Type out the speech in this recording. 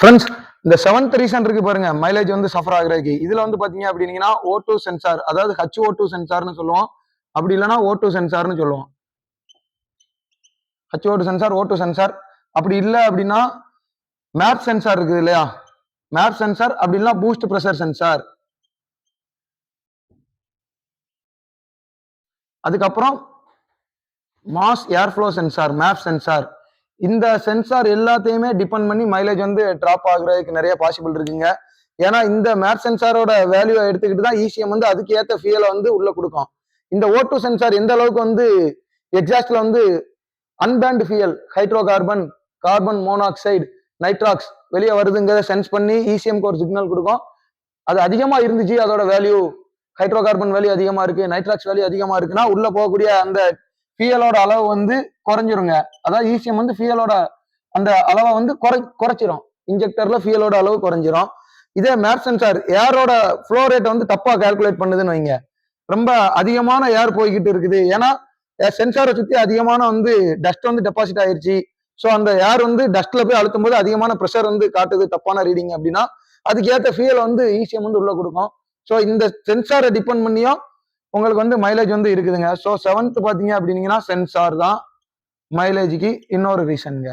Friends, இந்த 7th reason இருக்கு பாருங்க மைலேஜ் வந்து சஃபர் ஆகுறதுக்கு. இதுல வந்து பாத்தீங்க அப்படின்னீங்கன்னா O2 சென்சார், அதாவது HO2 சென்சார்னு சொல்லுவோம். அப்படி இல்லைன்னா O2 சென்சார்னு சொல்லுவோம். HO2 sensor, O2 sensor. அப்படி இல்லை அப்படின்னா மேப் சென்சார் இருக்குது இல்லையா, மேப் சென்சார், அப்படி இல்லைன்னா பூஸ்ட் ப்ரெஷர் சென்சார். அதுக்கப்புறம் mass airflow sensor, map sensor. இந்த சென்சார் எல்லாத்தையுமே டிபெண்ட் பண்ணி மைலேஜ் வந்து டிராப் ஆகுறதுக்கு நிறைய பாசிபிள் இருக்குங்க. ஏன்னா இந்த மேப் சென்சாரோட வேல்யூவை எடுத்துக்கிட்டு தான் இசிஎம் வந்து அதுக்கு ஏற்ற ஃபியூலை வந்து உள்ள கொடுக்கும். இந்த O2 சென்சார் எந்த அளவுக்கு வந்து எக்ஸாஸ்ட்ல வந்து unburnt fuel, hydrocarbon, carbon monoxide, nitrox வெளியே வருதுங்கிறத சென்ஸ் பண்ணி இசிஎம்க்கு ஒரு சிக்னல் கொடுக்கும். அது அதிகமா இருந்துச்சு, அதோட வேல்யூ ஹைட்ரோ கார்பன் வேல்யூ அதிகமா இருக்கு, நைட்ராக்ஸ் வேல்யூ அதிகமா இருக்குன்னா உள்ள போகக்கூடிய அந்த ஃபியூலோட அளவு வந்து குறைஞ்சிருங்க. அதாவது இசிஎம் வந்து ஃபியூலோட அந்த அளவை வந்து குறைச்சிரும். இன்ஜெக்டர்ல ஃபியூலோட அளவு குறைஞ்சிரும். இதே மேப் சென்சார் ஏரோட ஃப்ளோ ரேட்டை வந்து தப்பா கால்குலேட் பண்ணுதுன்னு வைங்க, ரொம்ப அதிகமான ஏர் போய்கிட்டு இருக்குது. ஏன்னா சென்சாரை சுத்தி அதிகமான வந்து டஸ்ட் வந்து டெபாசிட் ஆயிருச்சு. ஸோ அந்த ஏர் வந்து டஸ்ட்ல போய் அழுத்தும் போது அதிகமான ப்ரெஷர் வந்து காட்டுது, தப்பான ரீடிங் அப்படின்னா அதுக்கு ஏற்ற ஃபியூல் வந்து இசிஎம் வந்து உள்ள கொடுக்கும். ஸோ இந்த சென்சாரை டிபெண்ட் பண்ணியும் உங்களுக்கு வந்து மைலேஜ் வந்து இருக்குதுங்க. ஸோ 7th பாத்தீங்க அப்படின்னீங்கன்னா சென்சார் தான் மைலேஜுக்கு இன்னொரு ரீசனுங்க.